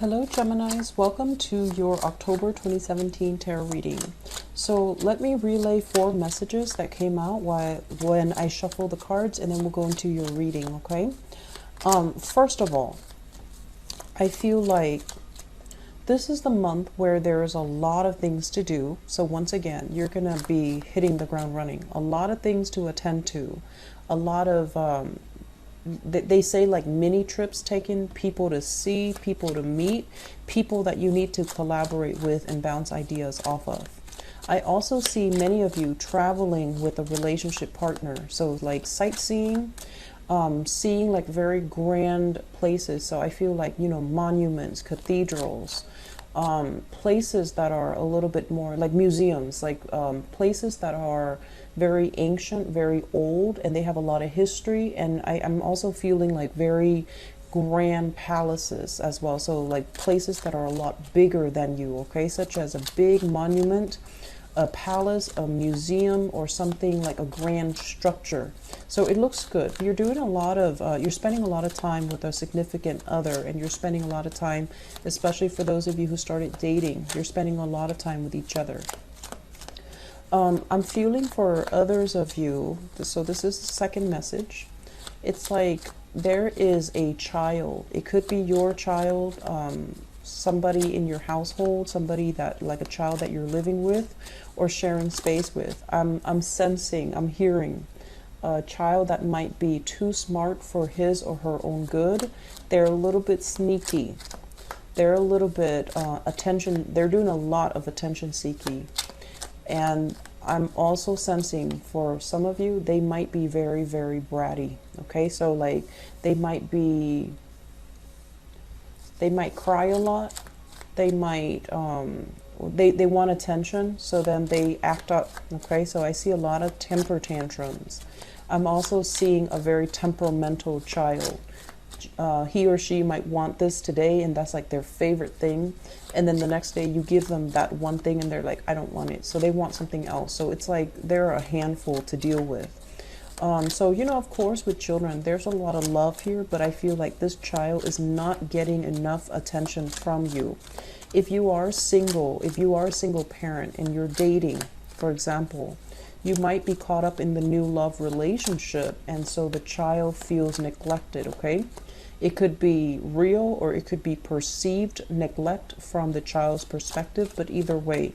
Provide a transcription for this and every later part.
Hello Geminis, welcome to your October 2017 tarot reading. So let me relay 4 messages that came out when I shuffle the cards, and then we'll go into your reading, okay? First of all, I feel like this is the month where there is a lot of things to do. So once again, you're going to be hitting the ground running. A lot of things to attend to. A lot of they say like mini trips taken, people to see, people to meet, people that you need to collaborate with and bounce ideas off of. I also see many of you traveling with a relationship partner. So like sightseeing, seeing like very grand places. So I feel like, you know, monuments, cathedrals, places that are a little bit more like museums, like places that are very ancient, very old, and they have a lot of history. And I'm also feeling like very grand palaces as well. So like places that are a lot bigger than you, okay? Such as a big monument, a palace, a museum, or something like a grand structure. So it looks good. You're doing a lot of, you're spending a lot of time with a significant other, and you're spending a lot of time, especially for those of you who started dating, you're spending a lot of time with each other. I'm feeling for others of you, so this is the second message. It's like there is a child. It could be your child, somebody in your household, somebody that like a child that you're living with or sharing space with. I'm sensing, I'm hearing a child that might be too smart for his or her own good. They're a little bit sneaky. They're a little bit attention. They're doing a lot of attention seeking. And I'm also sensing for some of you, they might be very, very bratty. Okay, so like they might cry a lot. They might, they want attention, so then they act up. Okay, so I see a lot of temper tantrums. I'm also seeing a very temperamental child. He or she might want this today, and that's like their favorite thing, and then the next day you give them that one thing and they're like, I don't want it, so they want something else. So it's like they're a handful to deal with. So you know, of course with children there's a lot of love here, but I feel like this child is not getting enough attention from you. If you are single, if you are a single parent and you're dating, for example, you might be caught up in the new love relationship, and so the child feels neglected, okay? It could be real or it could be perceived neglect from the child's perspective, but either way,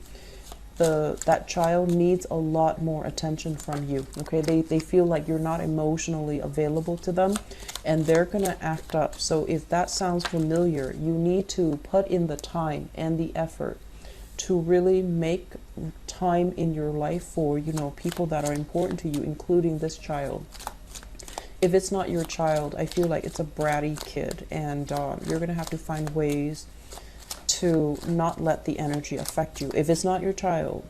that child needs a lot more attention from you, okay? They feel like you're not emotionally available to them, and they're gonna act up. So if that sounds familiar, you need to put in the time and the effort to really make time in your life for, you know, people that are important to you, including this child. If it's not your child, I feel like it's a bratty kid, and you're going to have to find ways to not let the energy affect you. If it's not your child,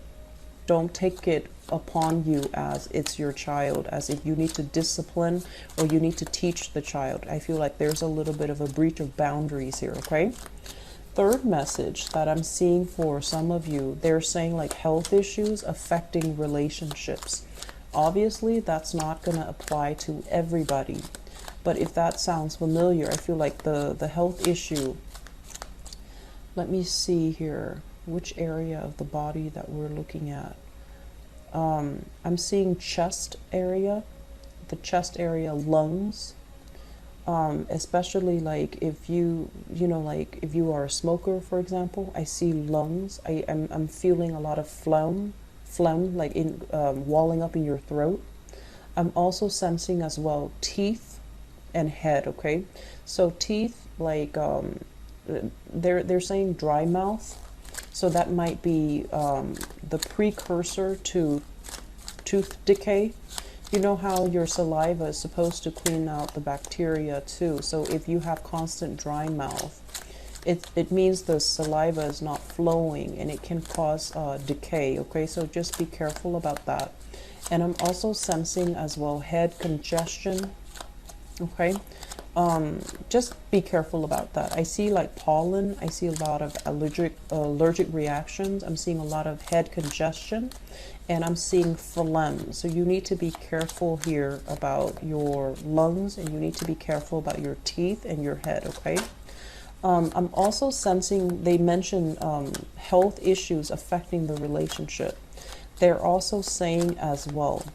don't take it upon you as it's your child, as if you need to discipline or you need to teach the child. I feel like there's a little bit of a breach of boundaries here, okay? Third message that I'm seeing for some of you, they're saying like health issues affecting relationships. Obviously, that's not going to apply to everybody. But if that sounds familiar, I feel like the health issue, let me see here, which area of the body that we're looking at. I'm seeing chest area, the chest area, lungs. Especially like if you know, like if you are a smoker, for example, I see lungs. I'm feeling a lot of phlegm like in walling up in your throat. I'm also sensing as well teeth and head, okay? So teeth, like they're saying dry mouth, so that might be the precursor to tooth decay. You know how your saliva is supposed to clean out the bacteria too. So if you have constant dry mouth, it means the saliva is not flowing, and it can cause decay, okay? So just be careful about that. And I'm also sensing as well head congestion, okay? Just be careful about that. I see like pollen. I see a lot of allergic reactions. I'm seeing a lot of head congestion, and I'm seeing phlegm. So you need to be careful here about your lungs, and you need to be careful about your teeth and your head, okay? I'm also sensing they mention health issues affecting the relationship. They're also saying as well,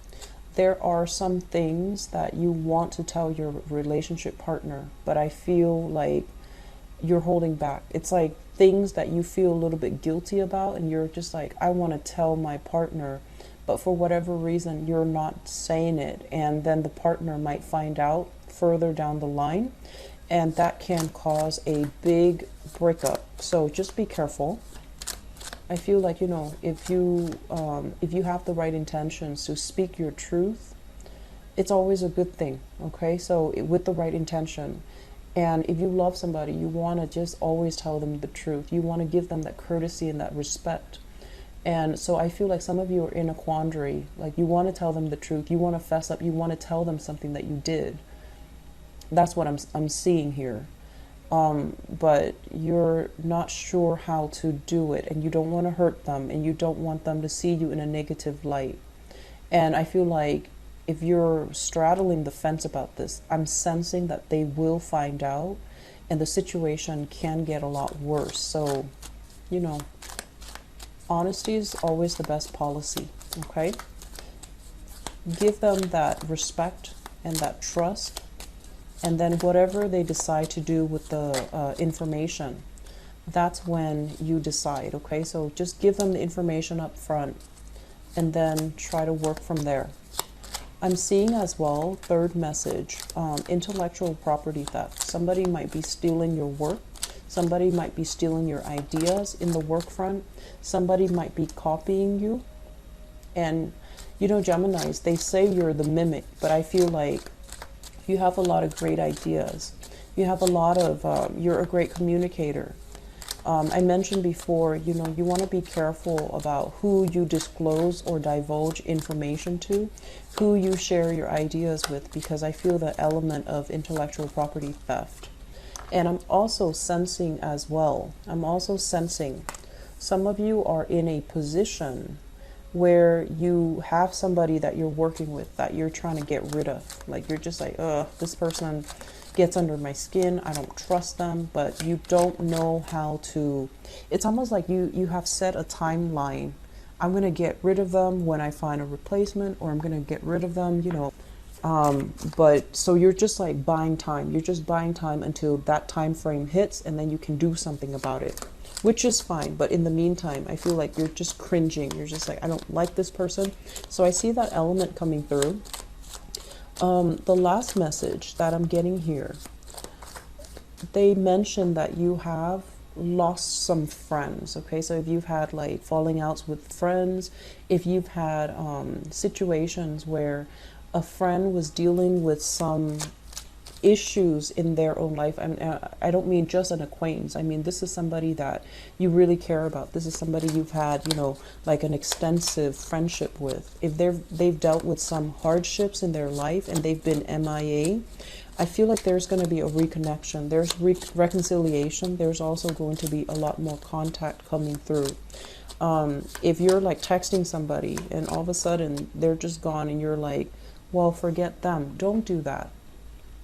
there are some things that you want to tell your relationship partner, but I feel like you're holding back. It's like things that you feel a little bit guilty about, and you're just like, I want to tell my partner, but for whatever reason, you're not saying it. And then the partner might find out further down the line, and that can cause a big breakup. So just be careful. I feel like, you know, if you have the right intentions to speak your truth, it's always a good thing. Okay, so with the right intention, and if you love somebody, you want to just always tell them the truth. You want to give them that courtesy and that respect. And so I feel like some of you are in a quandary. Like, you want to tell them the truth. You want to fess up. You want to tell them something that you did. That's what I'm seeing here. But you're not sure how to do it, and you don't want to hurt them, and you don't want them to see you in a negative light. And I feel like if you're straddling the fence about this, I'm sensing that they will find out, and the situation can get a lot worse. So, you know, honesty is always the best policy, okay? Give them that respect and that trust, and then whatever they decide to do with the information, that's when you decide, okay? So just give them the information up front, and then try to work from there. I'm seeing as well, third message, intellectual property theft. Somebody might be stealing your work. Somebody might be stealing your ideas in the work front. Somebody might be copying you. And, you know, Geminis, they say you're the mimic, but I feel like you have a lot of great ideas. You have a lot of, you're a great communicator. I mentioned before, you know, you want to be careful about who you disclose or divulge information to, who you share your ideas with, because I feel the element of intellectual property theft. And I'm also sensing as well, some of you are in a position where you have somebody that you're working with that you're trying to get rid of. Like, you're just like, this person gets under my skin. I don't trust them, but you don't know how to. It's almost like you have set a timeline. I'm going to get rid of them when I find a replacement, or I'm going to get rid of them, you know. But so you're just like buying time. You're just buying time until that time frame hits, and then you can do something about it, which is fine. But in the meantime, I feel like you're just cringing. You're just like, I don't like this person. So I see that element coming through. The last message that I'm getting here, they mention that you have lost some friends. Okay, so if you've had like falling outs with friends, if you've had situations where a friend was dealing with some issues in their own life, and I don't mean just an acquaintance. I mean, this is somebody that you really care about. This is somebody you've had, you know, like an extensive friendship with. If they've dealt with some hardships in their life and they've been MIA, I feel like there's going to be a reconnection. There's reconciliation. There's also going to be a lot more contact coming through. If you're like texting somebody and all of a sudden they're just gone, and you're like, well, forget them. Don't do that.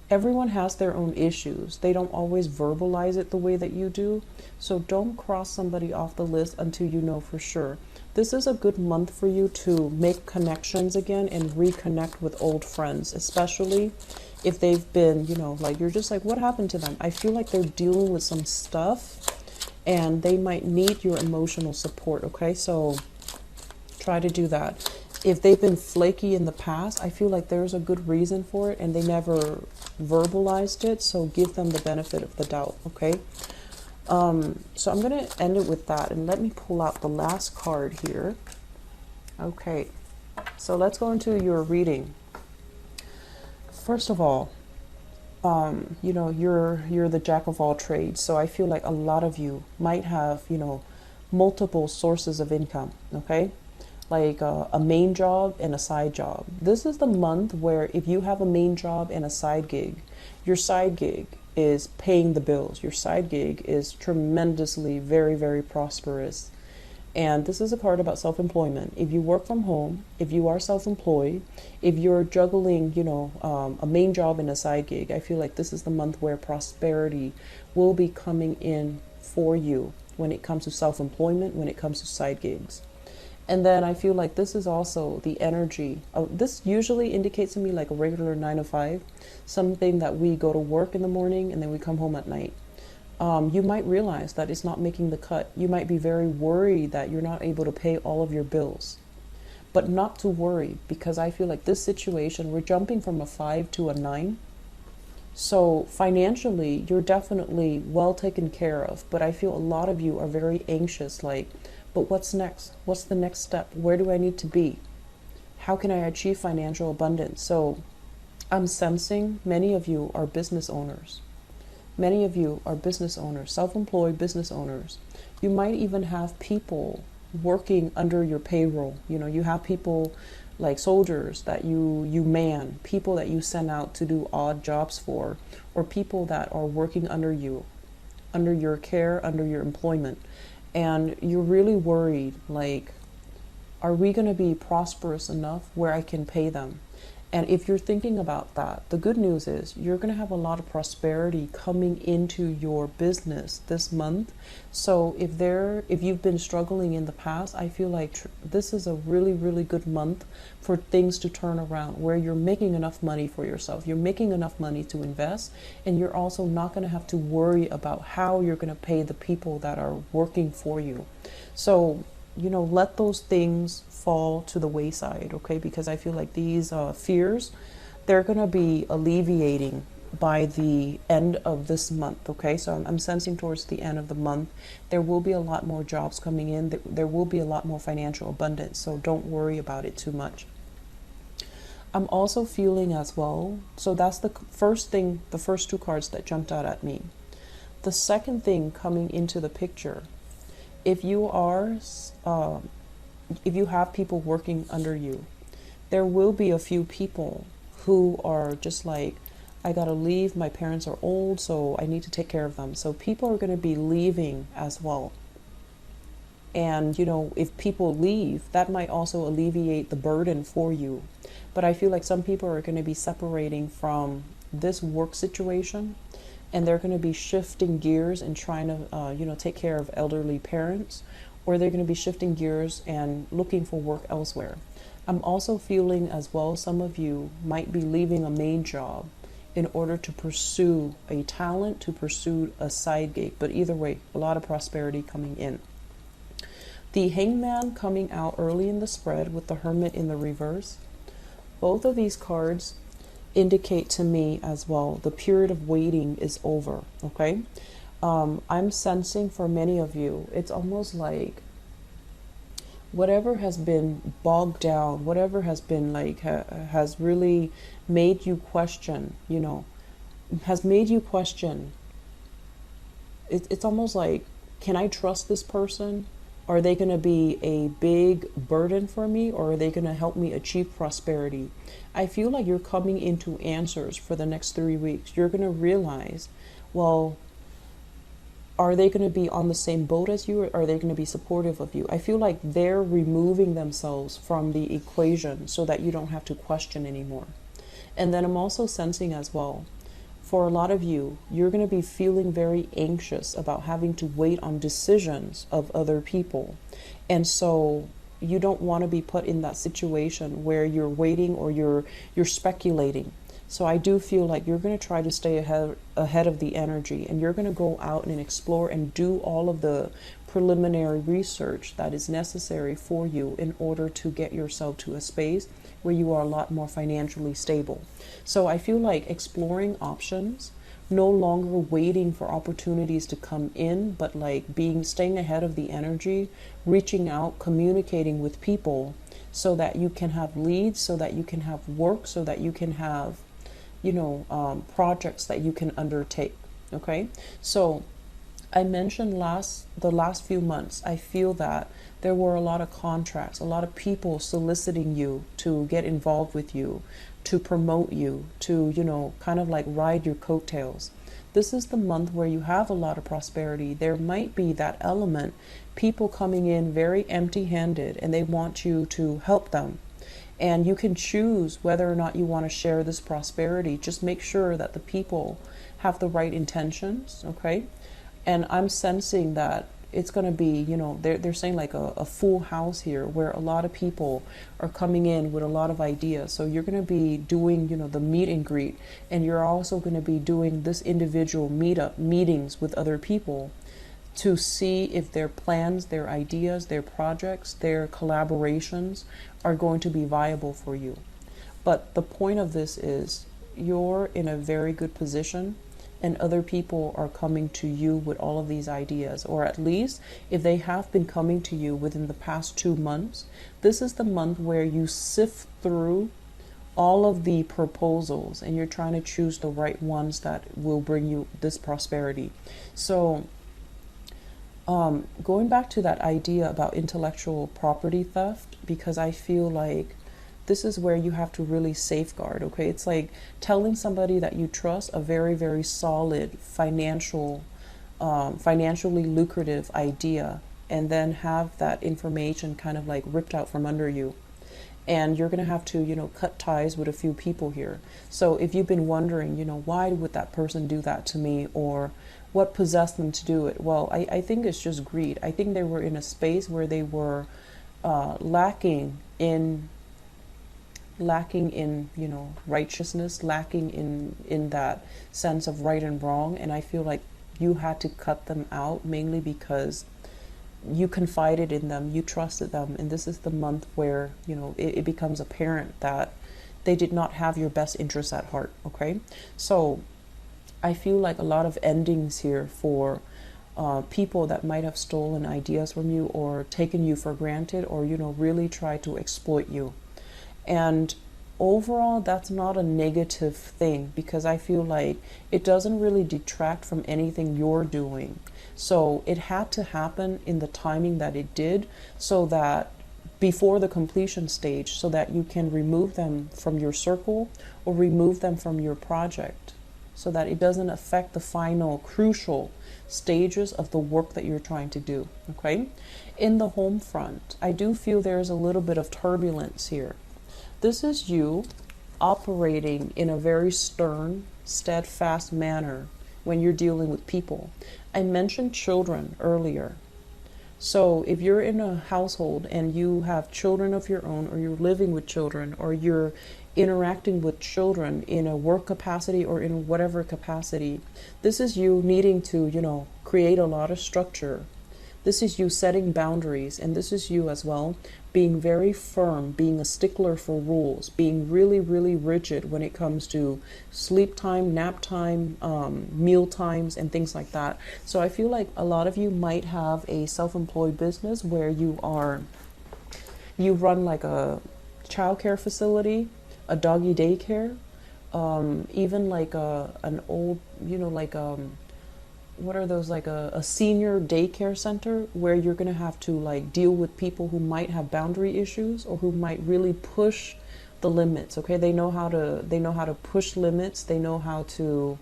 Everyone has their own issues. They don't always verbalize it the way that you do. So don't cross somebody off the list until you know for sure. This is a good month for you to make connections again and reconnect with old friends, especially if they've been, you know, like, you're just like, what happened to them? I feel like they're dealing with some stuff and they might need your emotional support, okay? So try to do that. If they've been flaky in the past, I feel like there's a good reason for it and they never verbalized it, so give them the benefit of the doubt, okay? So I'm going to end it with that, and let me pull out the last card here. Okay, so let's go into your reading. First of all, you know, you're the jack of all trades, so I feel like a lot of you might have, you know, multiple sources of income, okay? Like a main job and a side job. This is the month where if you have a main job and a side gig, your side gig is paying the bills. Your side gig is tremendously very, very prosperous. And this is a card about self-employment. If you work from home, if you are self-employed, if you're juggling, a main job and a side gig, I feel like this is the month where prosperity will be coming in for you when it comes to self-employment, when it comes to side gigs. And then I feel like this is also the energy of this usually indicates to me like a regular 9 to 5, something that we go to work in the morning and then we come home at night. You might realize that it's not making the cut. You might be very worried that you're not able to pay all of your bills. But not to worry, because I feel like this situation, we're jumping from a 5 to a 9. So financially, you're definitely well taken care of. But I feel a lot of you are very anxious, like, but what's next? What's the next step? Where do I need to be? How can I achieve financial abundance? So I'm sensing many of you are business owners. Many of you are business owners, self-employed business owners. You might even have people working under your payroll. You have people like soldiers that you man, people that you send out to do odd jobs for, or people that are working under you, under your care, under your employment. And you're really worried, like, are we going to be prosperous enough where I can pay them? And if you're thinking about that, the good news is you're going to have a lot of prosperity coming into your business this month. So if you've been struggling in the past, I feel like this is a really, really good month for things to turn around, where you're making enough money for yourself. You're making enough money to invest, and you're also not going to have to worry about how you're going to pay the people that are working for you. So let those things fall to the wayside, okay? Because I feel like these fears, they're going to be alleviating by the end of this month, okay? So I'm sensing towards the end of the month, there will be a lot more jobs coming in. There will be a lot more financial abundance, so don't worry about it too much. I'm also feeling as well, so that's the first thing, the first two cards that jumped out at me. The second thing coming into the picture, if you have people working under you, there will be a few people who are just like, I gotta leave, my parents are old, so I need to take care of them. So people are gonna be leaving as well. And if people leave, that might also alleviate the burden for you. But I feel like some people are gonna be separating from this work situation, and they're going to be shifting gears and trying to, take care of elderly parents, or they're going to be shifting gears and looking for work elsewhere. I'm also feeling as well, some of you might be leaving a main job in order to pursue a talent, to pursue a side gig. But either way, a lot of prosperity coming in. The Hangman coming out early in the spread with the Hermit in the reverse. Both of these cards indicate to me as well the period of waiting is over, okay? I'm sensing for many of you, it's almost like whatever has been bogged down, whatever has been like has really made you question, has made you question. It's almost like, can I trust this person? Are they going to be a big burden for me, or are they going to help me achieve prosperity? I feel like you're coming into answers for the next 3 weeks. You're going to realize, well, are they going to be on the same boat as you, or are they going to be supportive of you? I feel like they're removing themselves from the equation so that you don't have to question anymore. And then I'm also sensing as well, for a lot of you, you're going to be feeling very anxious about having to wait on decisions of other people. And so you don't want to be put in that situation where you're waiting or you're speculating. So I do feel like you're going to try to stay ahead of the energy, and you're going to go out and explore and do all of the preliminary research that is necessary for you in order to get yourself to a space where you are a lot more financially stable. So I feel like exploring options, no longer waiting for opportunities to come in, but like staying ahead of the energy, reaching out, communicating with people so that you can have leads, so that you can have work, so that you can have, projects that you can undertake. Okay. So I mentioned the last few months, I feel that there were a lot of contracts, a lot of people soliciting you to get involved with you, to promote you, to, kind of like ride your coattails. This is the month where you have a lot of prosperity. There might be that element, people coming in very empty-handed and they want you to help them. And you can choose whether or not you want to share this prosperity. Just make sure that the people have the right intentions, okay? And I'm sensing that it's going to be, you know, they're saying like a full house here where a lot of people are coming in with a lot of ideas. So you're going to be doing, you know, the meet and greet, and you're also going to be doing this individual meetings with other people to see if their plans, their ideas, their projects, their collaborations are going to be viable for you. But the point of this is you're in a very good position, and other people are coming to you with all of these ideas, or at least if they have been coming to you within the past 2 months, this is the month where you sift through all of the proposals and you're trying to choose the right ones that will bring you this prosperity. So going back to that idea about intellectual property theft, because I feel like this is where you have to really safeguard, okay? It's like telling somebody that you trust a very, very solid financially lucrative idea, and then have that information kind of like ripped out from under you. And you're going to have to, you know, cut ties with a few people here. So if you've been wondering, you know, why would that person do that to me, or what possessed them to do it? Well, I think it's just greed. I think they were in a space where they were lacking in, you know, righteousness, lacking in that sense of right and wrong. And I feel like you had to cut them out, mainly because you confided in them, you trusted them, and this is the month where, you know, it becomes apparent that they did not have your best interests at heart, okay? So I feel like a lot of endings here for people that might have stolen ideas from you, or taken you for granted, or, you know, really try to exploit you. And overall, that's not a negative thing, because I feel like it doesn't really detract from anything you're doing. So it had to happen in the timing that it did, so that before the completion stage, so that you can remove them from your circle or remove them from your project, so that it doesn't affect the final crucial stages of the work that you're trying to do, okay? In the home front, I do feel there's a little bit of turbulence here. This is you operating in a very stern, steadfast manner when you're dealing with people. I mentioned children earlier. So if you're in a household and you have children of your own, or you're living with children, or you're interacting with children in a work capacity or in whatever capacity, this is you needing to, you know, create a lot of structure. This is you setting boundaries, and this is you as well being very firm, being a stickler for rules, being really, really rigid when it comes to sleep time, nap time, meal times, and things like that. So I feel like a lot of you might have a self-employed business where you run like a childcare facility, a doggy daycare, even like an old, you know, like what are those, like a senior daycare center, where you're going to have to like deal with people who might have boundary issues, or who might really push the limits, okay? They know how to push limits. They know how to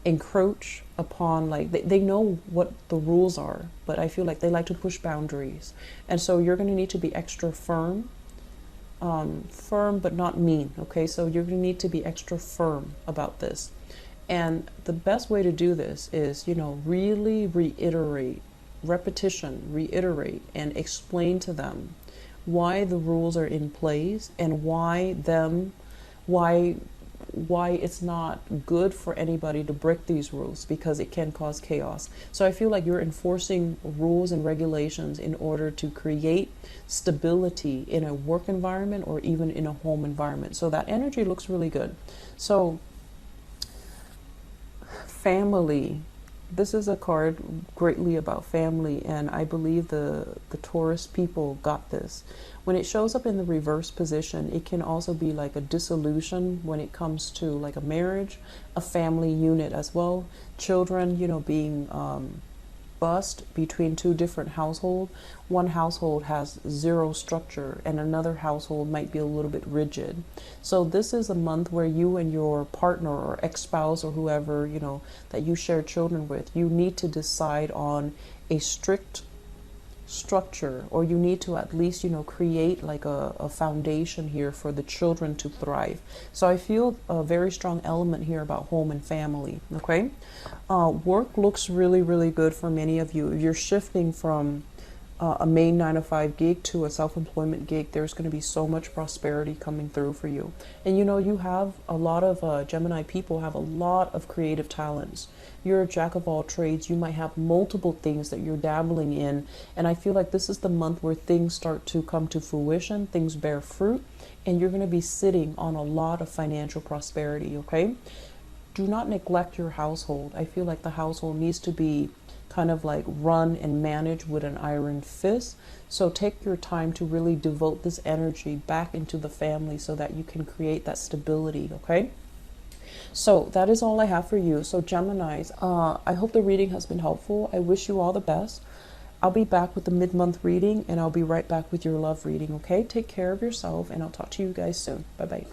encroach upon, like they know what the rules are, but I feel like they like to push boundaries. And so you're going to need to be extra firm but not mean, okay? So you're going to need to be extra firm about this. And the best way to do this is, you know, really reiterate, and explain to them why the rules are in place, and why it's not good for anybody to break these rules, because it can cause chaos. So I feel like you're enforcing rules and regulations in order to create stability in a work environment, or even in a home environment. So that energy looks really good. So family, this is a card greatly about family, and I believe the Taurus people got this. When it shows up in the reverse position, it can also be like a dissolution when it comes to like a marriage, a family unit as well. Children, you know, being bust between two different households. One household has zero structure and another household might be a little bit rigid. So this is a month where you and your partner or ex-spouse or whoever, you know, that you share children with, you need to decide on a strict structure, or you need to at least, you know, create like a foundation here for the children to thrive. So I feel a very strong element here about home and family. Okay, work looks really, really good for many of you. If you're shifting from a main 9 to 5 gig to a self-employment gig, there's going to be so much prosperity coming through for you. And you know, you have a lot of Gemini people have a lot of creative talents. You're a jack of all trades. You might have multiple things that you're dabbling in, and I feel like this is the month where things start to come to fruition, things bear fruit, and you're going to be sitting on a lot of financial prosperity. Okay, do not neglect your household. I feel like the household needs to be kind of like run and manage with an iron fist. So take your time to really devote this energy back into the family so that you can create that stability. Okay, so that is all I have for you. So Geminis, I hope the reading has been helpful. I wish you all the best. I'll be back with the mid-month reading, and I'll be right back with your love reading. Okay, take care of yourself, and I'll talk to you guys soon. Bye bye.